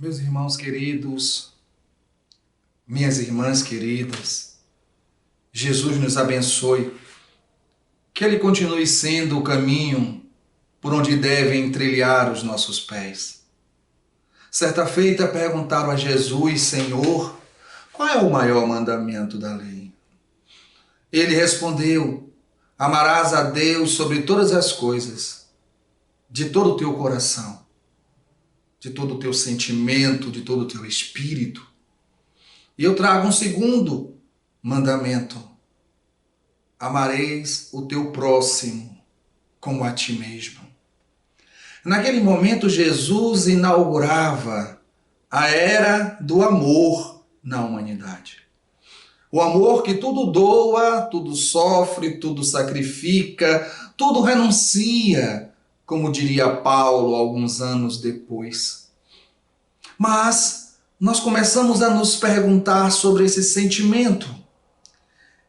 Meus irmãos queridos, minhas irmãs queridas, Jesus nos abençoe, que Ele continue sendo o caminho por onde devem trilhar os nossos pés. Certa feita perguntaram a Jesus: Senhor, qual é o maior mandamento da lei? Ele respondeu: amarás a Deus sobre todas as coisas, de todo o teu coração, de todo o teu sentimento, de todo o teu espírito. E eu trago um segundo mandamento: amareis o teu próximo como a ti mesmo. Naquele momento, Jesus inaugurava a era do amor na humanidade. O amor que tudo doa, tudo sofre, tudo sacrifica, tudo renuncia, como diria Paulo alguns anos depois. Mas nós começamos a nos perguntar sobre esse sentimento.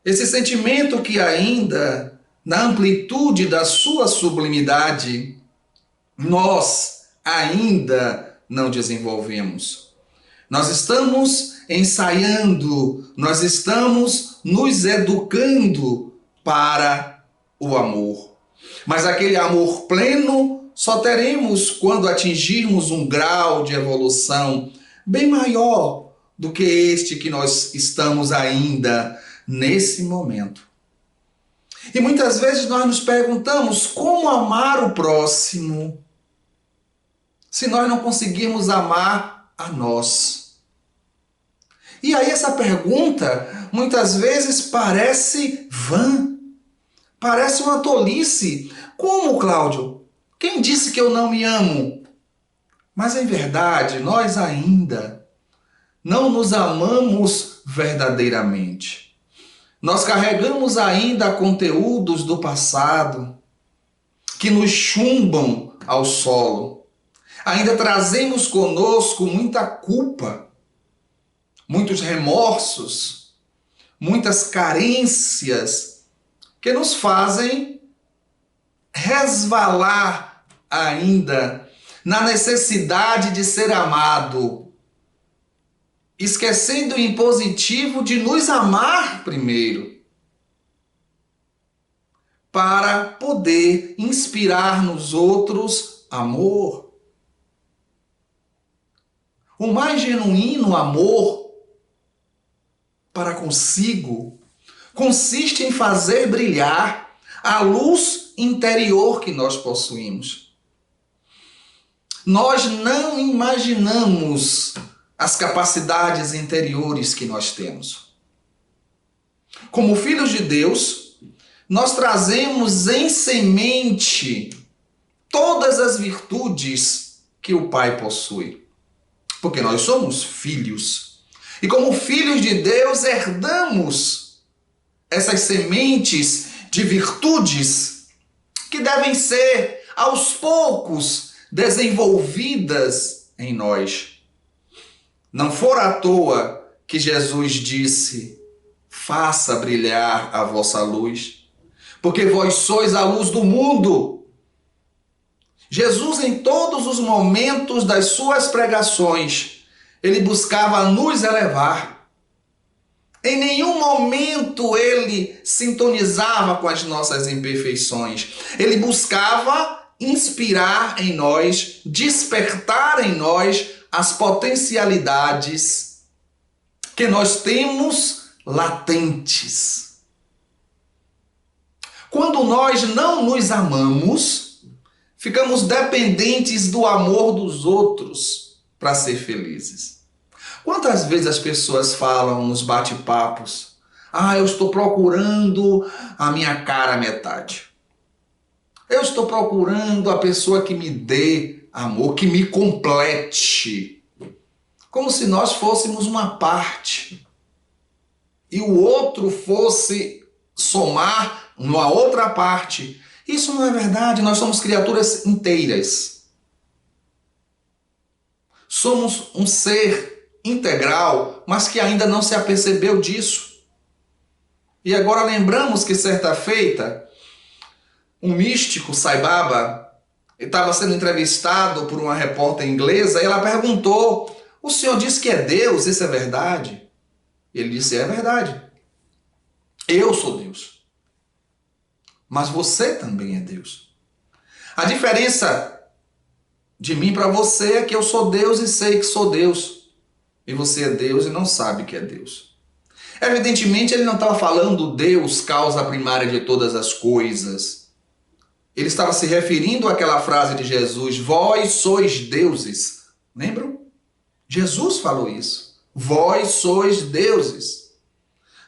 Esse sentimento que ainda, na amplitude da sua sublimidade, nós ainda não desenvolvemos. Nós estamos ensaiando, nós estamos nos educando para o amor. Mas aquele amor pleno só teremos quando atingirmos um grau de evolução bem maior do que este que nós estamos ainda nesse momento. E muitas vezes nós nos perguntamos como amar o próximo se nós não conseguirmos amar a nós. E aí essa pergunta muitas vezes parece vã, parece uma tolice. Como, Cláudio? Quem disse que eu não me amo? Mas em verdade, nós ainda não nos amamos verdadeiramente. Nós carregamos ainda conteúdos do passado que nos chumbam ao solo. Ainda trazemos conosco muita culpa, muitos remorsos, muitas carências que nos fazem resvalar ainda na necessidade de ser amado, esquecendo o impositivo de nos amar primeiro, para poder inspirar nos outros amor. O mais genuíno amor para consigo consiste em fazer brilhar a luz interior que nós possuímos. Nós não imaginamos as capacidades interiores que nós temos. Como filhos de Deus, nós trazemos em semente todas as virtudes que o Pai possui. Porque nós somos filhos. E como filhos de Deus, herdamos essas sementes de virtudes que devem ser, aos poucos, desenvolvidas em nós. Não for à toa que Jesus disse: faça brilhar a vossa luz, porque vós sois a luz do mundo. Jesus, em todos os momentos das suas pregações, ele buscava nos elevar. Em nenhum momento ele sintonizava com as nossas imperfeições. Ele buscava inspirar em nós, despertar em nós as potencialidades que nós temos latentes. Quando nós não nos amamos, ficamos dependentes do amor dos outros para ser felizes. Quantas vezes as pessoas falam nos bate-papos: eu estou procurando a minha cara metade. Eu estou procurando a pessoa que me dê amor, que me complete. Como se nós fôssemos uma parte e o outro fosse somar uma outra parte. Isso não é verdade, nós somos criaturas inteiras. Somos um ser integral, mas que ainda não se apercebeu disso. E agora lembramos que certa feita, um místico, Sai Baba, estava sendo entrevistado por uma repórter inglesa e ela perguntou O Senhor disse que é Deus, isso é verdade? Ele disse, é verdade. Eu sou Deus. Mas você também é Deus. A diferença de mim para você é que eu sou Deus e sei que sou Deus. E você é Deus e não sabe que é Deus. Evidentemente, ele não estava falando Deus, causa primária de todas as coisas. Ele estava se referindo àquela frase de Jesus, vós sois deuses. Lembram? Jesus falou isso. Vós sois deuses.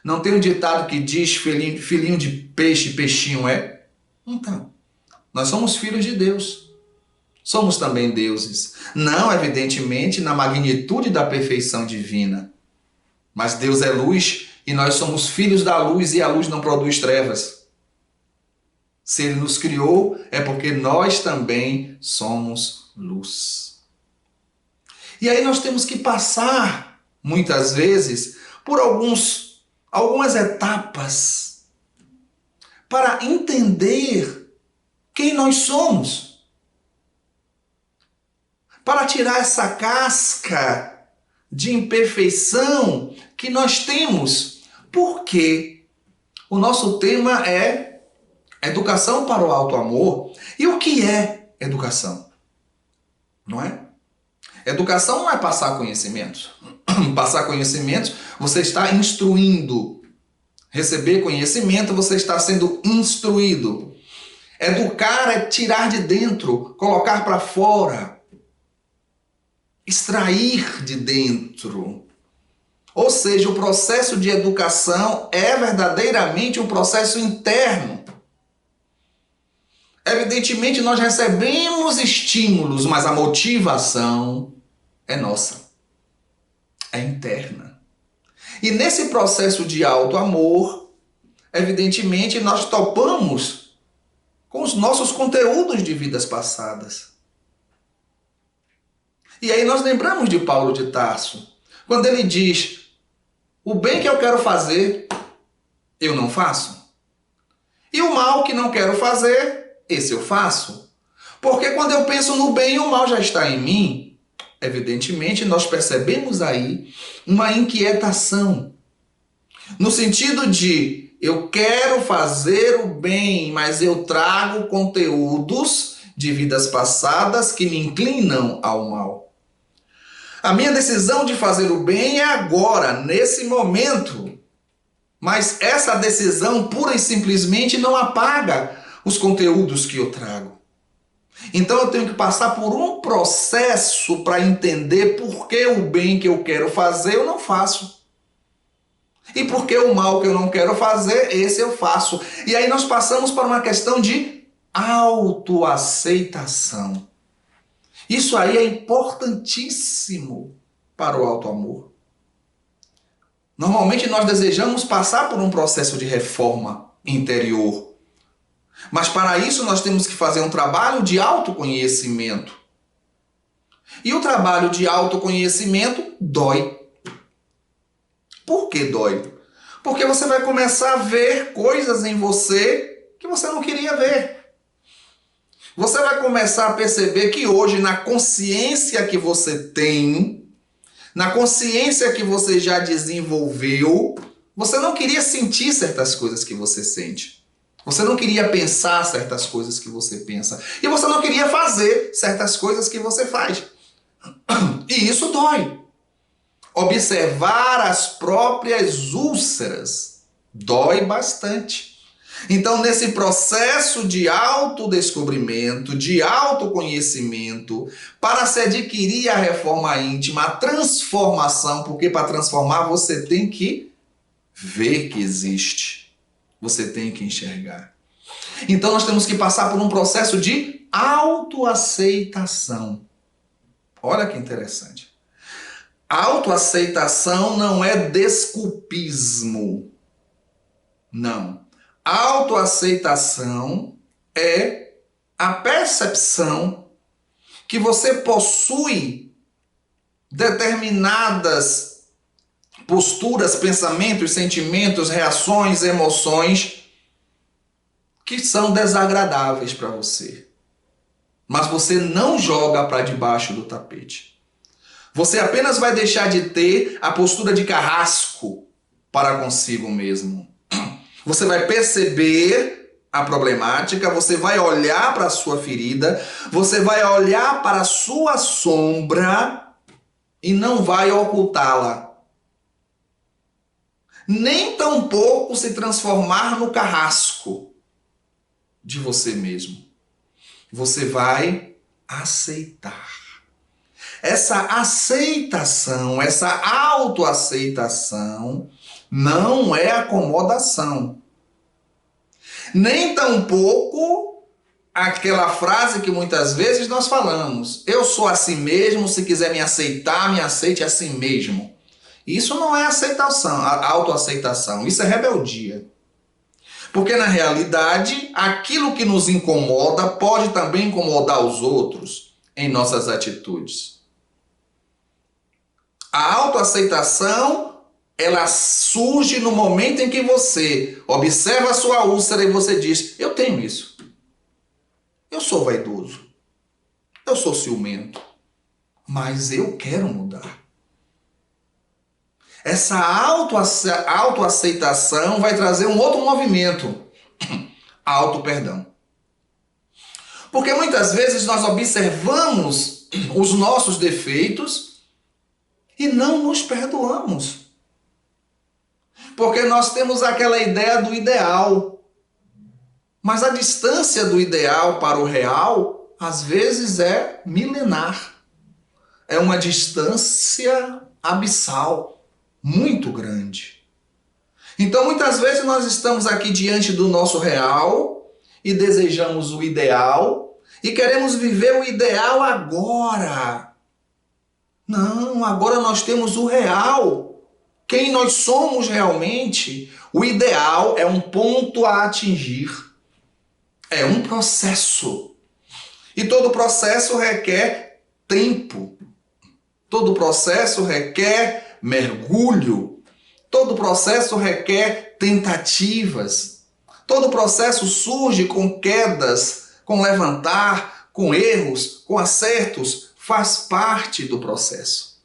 Não tem um ditado que diz filhinho de peixe, peixinho é? Então, nós somos filhos de Deus. Somos também deuses. Não, evidentemente, na magnitude da perfeição divina. Mas Deus é luz e nós somos filhos da luz e a luz não produz trevas. Se Ele nos criou, é porque nós também somos luz. E aí nós temos que passar, muitas vezes, por algumas etapas para entender quem nós somos. Para tirar essa casca de imperfeição que nós temos. Porque o nosso tema é educação para o alto amor. E o que é educação? Não é? Educação não é passar conhecimentos. Passar conhecimentos, você está instruindo. Receber conhecimento, você está sendo instruído. Educar é tirar de dentro, colocar para fora. Extrair de dentro. Ou seja, o processo de educação é verdadeiramente um processo interno. Evidentemente, nós recebemos estímulos, mas a motivação é nossa. É interna. E nesse processo de auto-amor, evidentemente, nós topamos com os nossos conteúdos de vidas passadas. E aí nós lembramos de Paulo de Tarso, quando ele diz, o bem que eu quero fazer, eu não faço. E o mal que não quero fazer, esse eu faço. Porque quando eu penso no bem, o mal já está em mim. Evidentemente, nós percebemos aí uma inquietação. No sentido de, eu quero fazer o bem, mas eu trago conteúdos de vidas passadas que me inclinam ao mal. A minha decisão de fazer o bem é agora, nesse momento. Mas essa decisão pura e simplesmente não apaga os conteúdos que eu trago. Então eu tenho que passar por um processo para entender por que o bem que eu quero fazer eu não faço. E por que o mal que eu não quero fazer, esse eu faço. E aí nós passamos para uma questão de autoaceitação. Isso aí é importantíssimo para o auto-amor. Normalmente nós desejamos passar por um processo de reforma interior. Mas para isso nós temos que fazer um trabalho de autoconhecimento. E o trabalho de autoconhecimento dói. Por que dói? Porque você vai começar a ver coisas em você que você não queria ver. Você vai começar a perceber que hoje, na consciência que você tem, na consciência que você já desenvolveu, você não queria sentir certas coisas que você sente. Você não queria pensar certas coisas que você pensa. E você não queria fazer certas coisas que você faz. E isso dói. Observar as próprias úlceras dói bastante. Então, nesse processo de autodescobrimento, de autoconhecimento, para se adquirir a reforma íntima, a transformação, porque para transformar você tem que ver que existe. Você tem que enxergar. Então, nós temos que passar por um processo de autoaceitação. Olha que interessante. Autoaceitação não é desculpismo. Não. Autoaceitação é a percepção que você possui determinadas posturas, pensamentos, sentimentos, reações, emoções que são desagradáveis para você. Mas você não joga para debaixo do tapete. Você apenas vai deixar de ter a postura de carrasco para consigo mesmo. Você vai perceber a problemática, você vai olhar para a sua ferida, você vai olhar para a sua sombra e não vai ocultá-la. Nem tampouco se transformar no carrasco de você mesmo. Você vai aceitar. Essa aceitação, essa autoaceitação não é acomodação. Nem tampouco aquela frase que muitas vezes nós falamos: eu sou assim mesmo, se quiser me aceitar, me aceite assim mesmo. Isso não é aceitação, autoaceitação, isso é rebeldia. Porque na realidade, aquilo que nos incomoda pode também incomodar os outros em nossas atitudes. A autoaceitação, ela surge no momento em que você observa a sua úlcera e você diz: eu tenho isso. Eu sou vaidoso. Eu sou ciumento. Mas eu quero mudar. Essa autoaceitação vai trazer um outro movimento. Auto-perdão. Porque muitas vezes nós observamos os nossos defeitos e não nos perdoamos. Porque nós temos aquela ideia do ideal. Mas a distância do ideal para o real, às vezes, é milenar. É uma distância abissal, muito grande. Então, muitas vezes nós estamos aqui diante do nosso real e desejamos o ideal e queremos viver o ideal agora. Não, agora nós temos o real. Quem nós somos realmente. O ideal é um ponto a atingir. É um processo. E todo processo requer tempo. Todo processo requer mergulho. Todo processo requer tentativas. Todo processo surge com quedas, com levantar, com erros, com acertos. Faz parte do processo.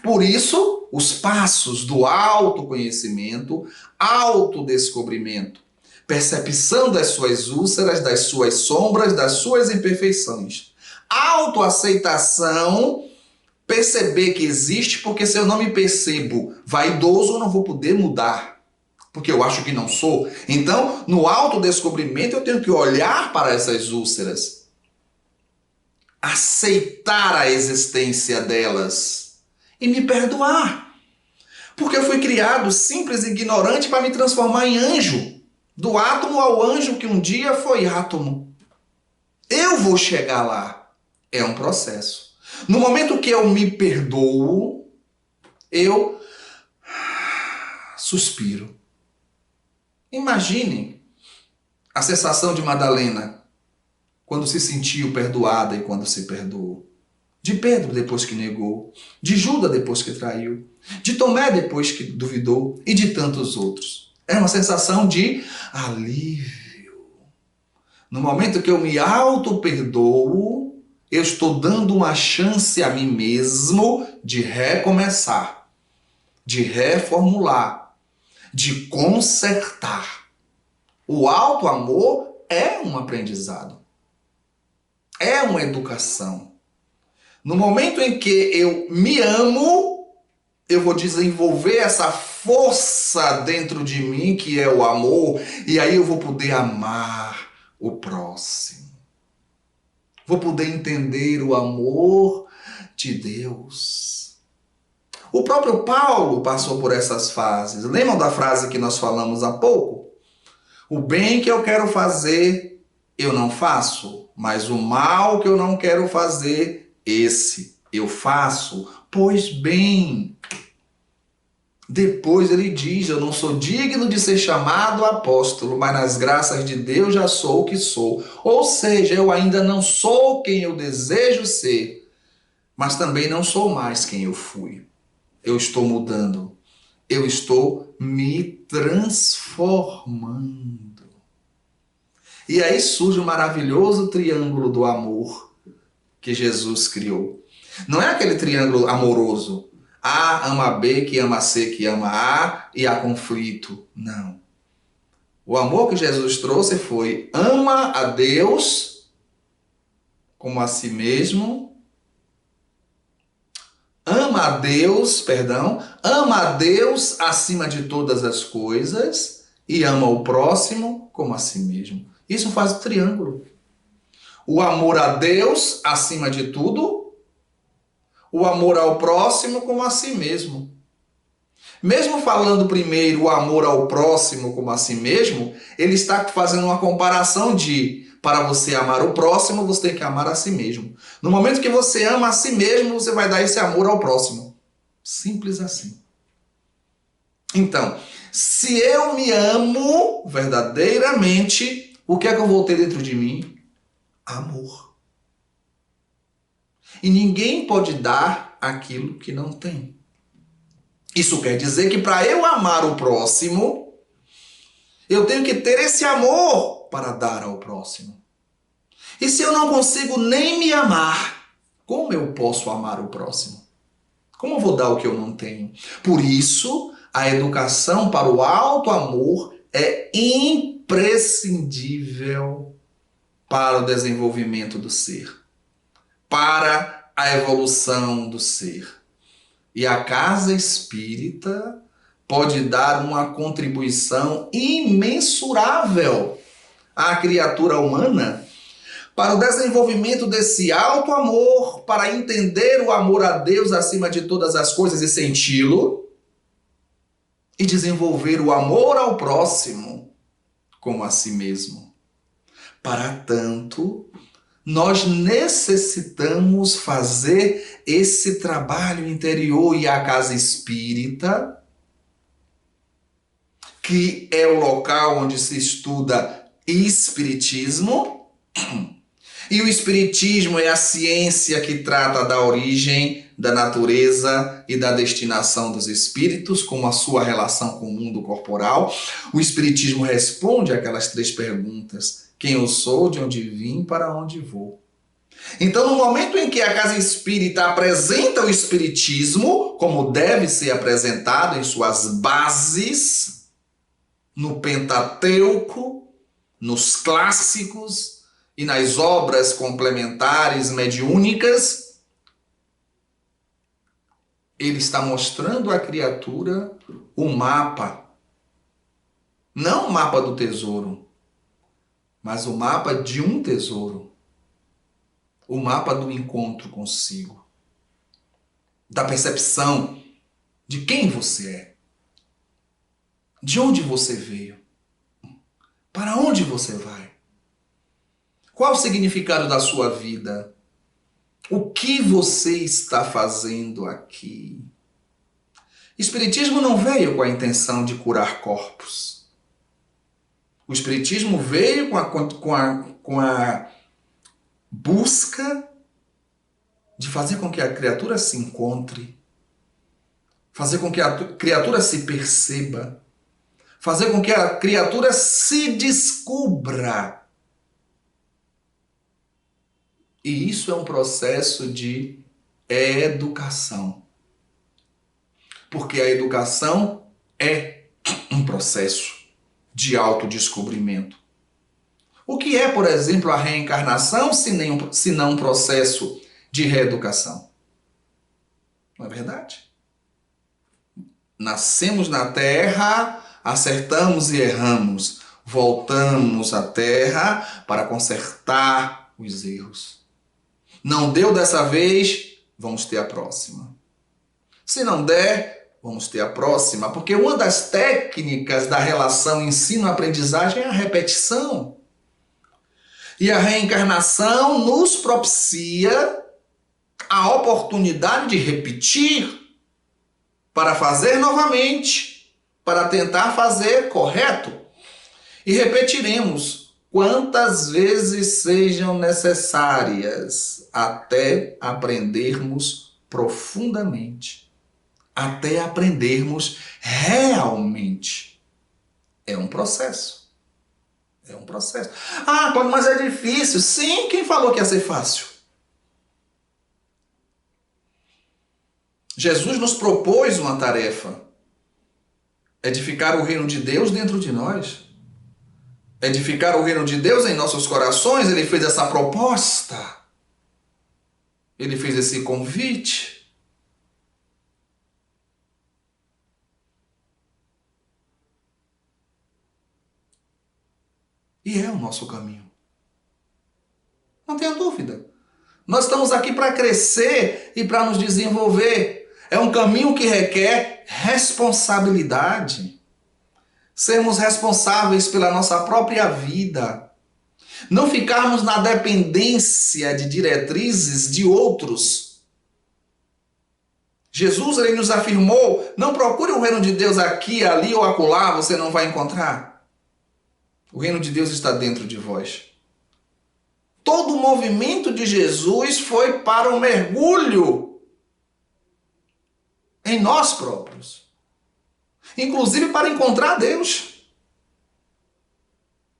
Por isso, os passos do autoconhecimento, autodescobrimento, percepção das suas úlceras, das suas sombras, das suas imperfeições. Autoaceitação, perceber que existe, porque se eu não me percebo vaidoso, eu não vou poder mudar. Porque eu acho que não sou. Então, no autodescobrimento, eu tenho que olhar para essas úlceras. Aceitar a existência delas e me perdoar. Porque eu fui criado simples e ignorante para me transformar em anjo. Do átomo ao anjo que um dia foi átomo. Eu vou chegar lá. É um processo. No momento que eu me perdoo, eu suspiro. Imaginem a sensação de Madalena quando se sentiu perdoada e quando se perdoou. De Pedro depois que negou. De Judas depois que traiu. De Tomé depois que duvidou. E de tantos outros. É uma sensação de alívio. No momento que eu me auto-perdoo, eu estou dando uma chance a mim mesmo de recomeçar, de reformular, de consertar. O auto-amor é um aprendizado. É uma educação. No momento em que eu me amo, eu vou desenvolver essa força dentro de mim, que é o amor, e aí eu vou poder amar o próximo. Vou poder entender o amor de Deus. O próprio Paulo passou por essas fases. Lembram da frase que nós falamos há pouco? O bem que eu quero fazer, eu não faço, mas o mal que eu não quero fazer, esse eu faço. Pois bem, depois ele diz: eu não sou digno de ser chamado apóstolo, mas nas graças de Deus já sou o que sou. Ou seja, eu ainda não sou quem eu desejo ser, mas também não sou mais quem eu fui. Eu estou mudando. Eu estou me transformando. E aí surge o maravilhoso triângulo do amor que Jesus criou. Não é aquele triângulo amoroso. A ama B, que ama C, que ama A, e há conflito. Não. O amor que Jesus trouxe foi: ama a Deus como a si mesmo. Ama a Deus acima de todas as coisas e ama o próximo como a si mesmo. Isso faz o triângulo. O amor a Deus acima de tudo, o amor ao próximo como a si mesmo. Mesmo falando primeiro o amor ao próximo como a si mesmo, ele está fazendo uma comparação de: para você amar o próximo, você tem que amar a si mesmo. No momento que você ama a si mesmo, você vai dar esse amor ao próximo. Simples assim. Então, se eu me amo verdadeiramente, o que é que eu vou ter dentro de mim? Amor. E ninguém pode dar aquilo que não tem. Isso quer dizer que para eu amar o próximo, eu tenho que ter esse amor para dar ao próximo. E se eu não consigo nem me amar, como eu posso amar o próximo? Como eu vou dar o que eu não tenho? Por isso, a educação para o alto amor é imprescindível para o desenvolvimento do ser, para a evolução do ser. E a casa espírita pode dar uma contribuição imensurável à criatura humana para o desenvolvimento desse alto amor, para entender o amor a Deus acima de todas as coisas e senti-lo, e desenvolver o amor ao próximo como a si mesmo. Para tanto, nós necessitamos fazer esse trabalho interior, e a casa espírita, que é o local onde se estuda espiritismo, e o espiritismo é a ciência que trata da origem, da natureza e da destinação dos espíritos, com a sua relação com o mundo corporal. O espiritismo responde aquelas 3 perguntas: quem eu sou, de onde vim, para onde vou. Então, no momento em que a casa espírita apresenta o espiritismo, como deve ser apresentado em suas bases, no Pentateuco, nos clássicos e nas obras complementares mediúnicas, ele está mostrando à criatura o mapa. Não o mapa do tesouro, mas o mapa de um tesouro. O mapa do encontro consigo, da percepção de quem você é, de onde você veio, para onde você vai, qual o significado da sua vida, o que você está fazendo aqui. Espiritismo não veio com a intenção de curar corpos. O Espiritismo veio com a busca de fazer com que a criatura se encontre, fazer com que a criatura se perceba, fazer com que a criatura se descubra. E isso é um processo de educação. Porque a educação é um processo de autodescobrimento. O que é, por exemplo, a reencarnação, se não um processo de reeducação? Não é verdade? Nascemos na Terra, acertamos e erramos, voltamos à Terra para consertar os erros. Não deu dessa vez, vamos ter a próxima. Se não der, vamos ter a próxima, porque uma das técnicas da relação ensino-aprendizagem é a repetição. E a reencarnação nos propicia a oportunidade de repetir, para fazer novamente, para tentar fazer correto. E repetiremos quantas vezes sejam necessárias, até aprendermos profundamente, até aprendermos realmente. É um processo. É um processo. Ah, mas é difícil. Sim, quem falou que ia ser fácil? Jesus nos propôs uma tarefa: edificar o reino de Deus dentro de nós. Edificar o reino de Deus em nossos corações. Ele fez essa proposta. Ele fez esse convite. E é o nosso caminho. Não tenha dúvida. Nós estamos aqui para crescer e para nos desenvolver. É um caminho que requer responsabilidade. Sermos responsáveis pela nossa própria vida. Não ficarmos na dependência de diretrizes de outros. Jesus, ele nos afirmou: não procure o reino de Deus aqui, ali ou acolá, você não vai encontrar. O reino de Deus está dentro de vós. Todo o movimento de Jesus foi para o mergulho em nós próprios. Inclusive para encontrar Deus.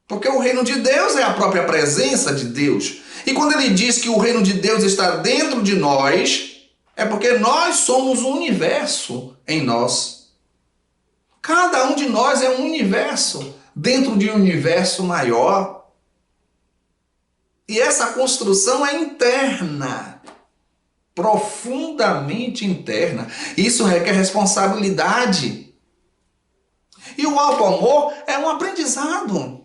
Porque o reino de Deus é a própria presença de Deus. E quando ele diz que o reino de Deus está dentro de nós, é porque nós somos um universo em nós. Cada um de nós é um universo dentro de um universo maior. E essa construção é interna, profundamente interna. Isso requer responsabilidade. E o alto amor é um aprendizado.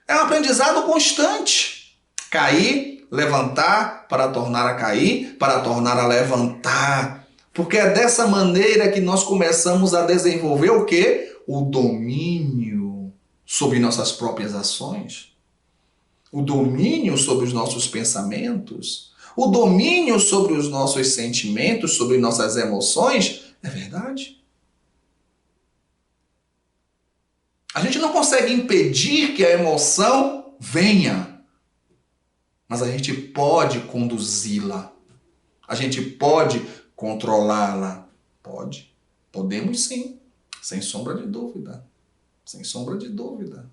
É um aprendizado constante. Cair, levantar, para tornar a cair, para tornar a levantar. Porque é dessa maneira que nós começamos a desenvolver o quê? O domínio sobre nossas próprias ações. O domínio sobre os nossos pensamentos, o domínio sobre os nossos sentimentos, sobre nossas emoções. É verdade. A gente não consegue impedir que a emoção venha, mas a gente pode conduzi-la. A gente pode controlá-la. Pode. Podemos sim, sem sombra de dúvida. Sem sombra de dúvida.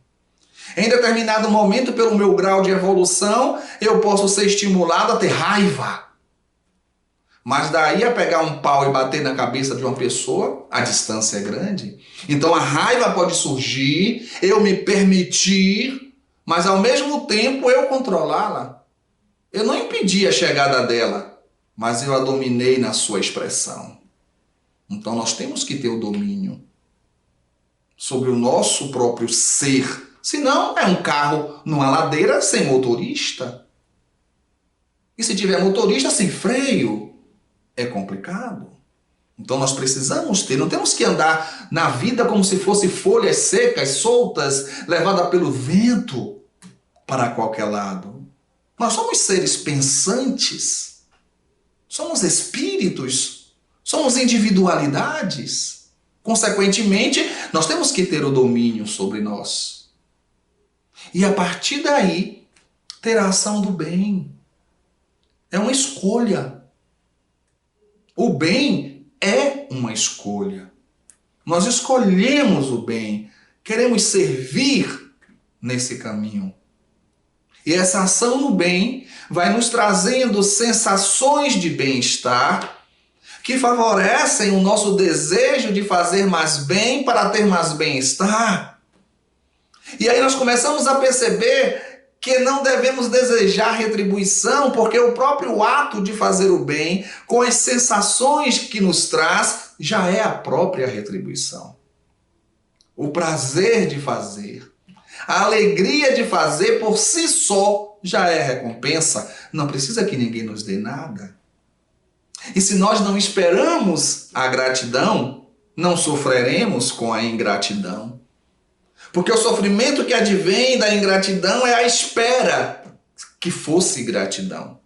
Em determinado momento, pelo meu grau de evolução, eu posso ser estimulado a ter raiva. Mas daí a pegar um pau e bater na cabeça de uma pessoa, a distância é grande. Então a raiva pode surgir, eu me permitir, mas ao mesmo tempo eu controlá-la. Eu não impedi a chegada dela, mas eu a dominei na sua expressão. Então nós temos que ter o domínio sobre o nosso próprio ser. Senão é um carro numa ladeira sem motorista. E se tiver motorista sem freio, é complicado. Então nós precisamos ter, não temos que andar na vida como se fosse folhas secas, soltas, levada pelo vento para qualquer lado. Nós somos seres pensantes, somos espíritos, somos individualidades. Consequentemente, nós temos que ter o domínio sobre nós. E a partir daí, ter a ação do bem. É uma escolha. O bem é uma escolha. Nós escolhemos o bem. Queremos servir nesse caminho. E essa ação no bem vai nos trazendo sensações de bem-estar que favorecem o nosso desejo de fazer mais bem para ter mais bem-estar. E aí nós começamos a perceber que não devemos desejar retribuição, porque o próprio ato de fazer o bem, com as sensações que nos traz, já é a própria retribuição. O prazer de fazer, a alegria de fazer por si só já é recompensa. Não precisa que ninguém nos dê nada. E se nós não esperamos a gratidão, não sofreremos com a ingratidão. Porque o sofrimento que advém da ingratidão é a espera que fosse gratidão.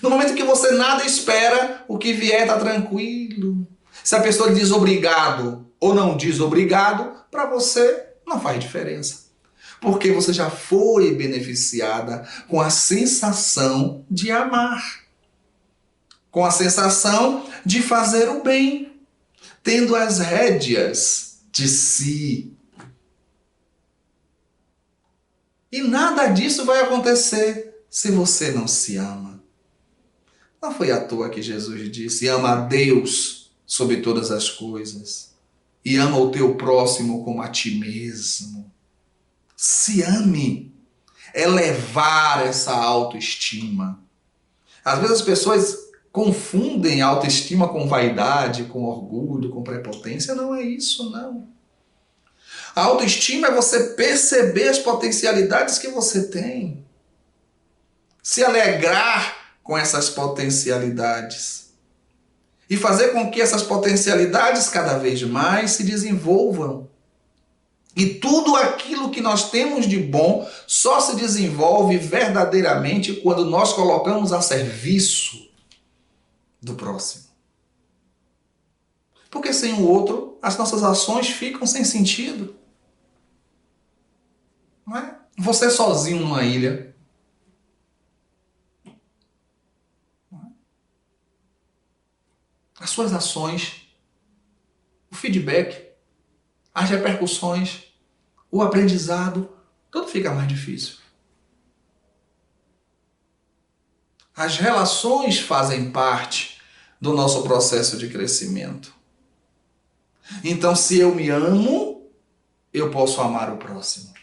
No momento que você nada espera, o que vier está tranquilo. Se a pessoa diz obrigado ou não diz obrigado, para você não faz diferença. Porque você já foi beneficiada com a sensação de amar. Com a sensação de fazer o bem. Tendo as rédeas de si. E nada disso vai acontecer se você não se ama. Não foi à toa que Jesus disse: ama a Deus sobre todas as coisas e ama o teu próximo como a ti mesmo. Se ame. Elevar essa autoestima. Às vezes as pessoas confundem autoestima com vaidade, com orgulho, com prepotência. Não é isso, não. A autoestima é você perceber as potencialidades que você tem. Se alegrar com essas potencialidades. E fazer com que essas potencialidades cada vez mais se desenvolvam. E tudo aquilo que nós temos de bom só se desenvolve verdadeiramente quando nós colocamos a serviço do próximo. Porque sem o outro, as nossas ações ficam sem sentido. Não é? Você sozinho numa ilha. As suas ações, o feedback, as repercussões, o aprendizado, tudo fica mais difícil. As relações fazem parte do nosso processo de crescimento. Então, se eu me amo, eu posso amar o próximo.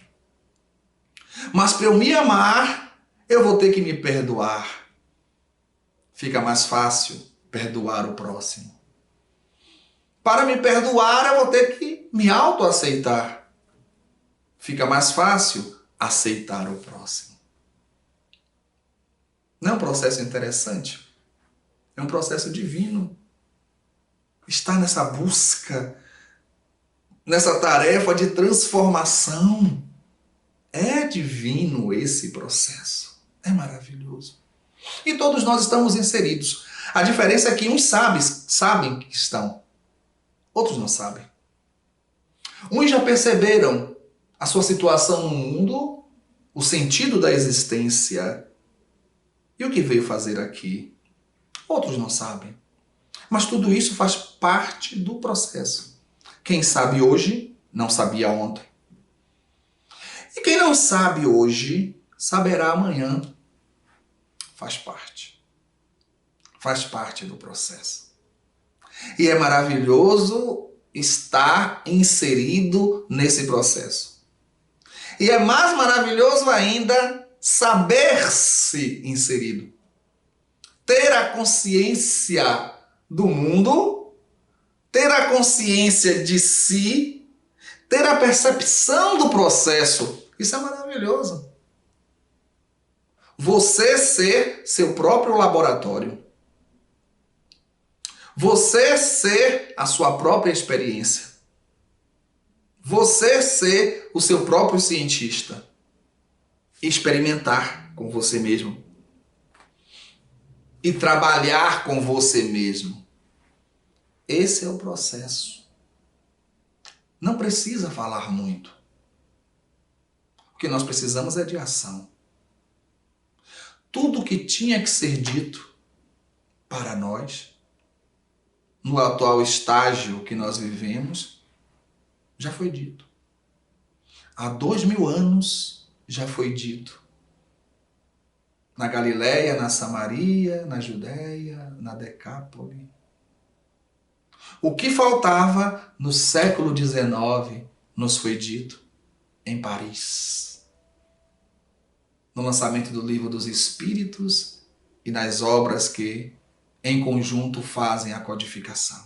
Mas para eu me amar, eu vou ter que me perdoar. Fica mais fácil perdoar o próximo. Para me perdoar, eu vou ter que me autoaceitar. Fica mais fácil aceitar o próximo. Não é um processo interessante? É um processo divino. Está nessa busca, nessa tarefa de transformação. É divino esse processo. É maravilhoso. E todos nós estamos inseridos. A diferença é que uns sabem que estão. Outros não sabem. Uns já perceberam a sua situação no mundo, o sentido da existência e o que veio fazer aqui. Outros não sabem. Mas tudo isso faz parte do processo. Quem sabe hoje, não sabia ontem. E quem não sabe hoje, saberá amanhã. Faz parte. Faz parte do processo. E é maravilhoso estar inserido nesse processo. E é mais maravilhoso ainda saber-se inserido. Ter a consciência do mundo, ter a consciência de si, ter a percepção do processo. Isso é maravilhoso. Você ser seu próprio laboratório. Você ser a sua própria experiência. Você ser o seu próprio cientista. Experimentar com você mesmo. E trabalhar com você mesmo. Esse é o processo. Não precisa falar muito. O que nós precisamos é de ação. Tudo que tinha que ser dito para nós, no atual estágio que nós vivemos, já foi dito. Há 2000 anos já foi dito. Na Galileia, na Samaria, na Judéia, na Decápole. O que faltava no século XIX nos foi dito em Paris. No lançamento do Livro dos Espíritos e nas obras que, em conjunto, fazem a codificação.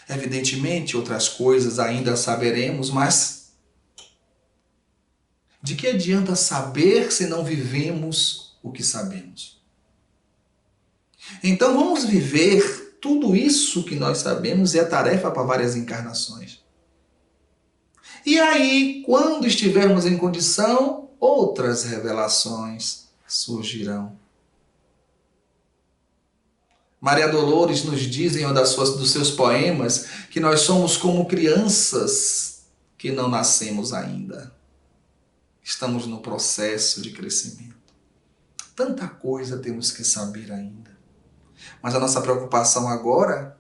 Evidentemente, outras coisas ainda saberemos, mas de que adianta saber se não vivemos o que sabemos? Então vamos viver tudo isso que nós sabemos, e é tarefa para várias encarnações. E aí, quando estivermos em condição, outras revelações surgirão. Maria Dolores nos diz em um dos seus poemas que nós somos como crianças que não nascemos ainda. Estamos no processo de crescimento. Tanta coisa temos que saber ainda. Mas a nossa preocupação agora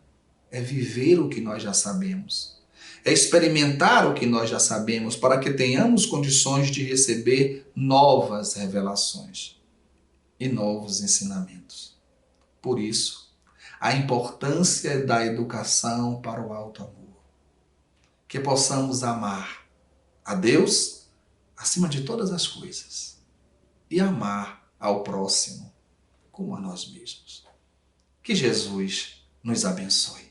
é viver o que nós já sabemos. É experimentar o que nós já sabemos para que tenhamos condições de receber novas revelações. e novos ensinamentos. Por isso, a importância da educação para o alto amor. Que possamos amar a Deus acima de todas as coisas e amar ao próximo como a nós mesmos. Que Jesus nos abençoe.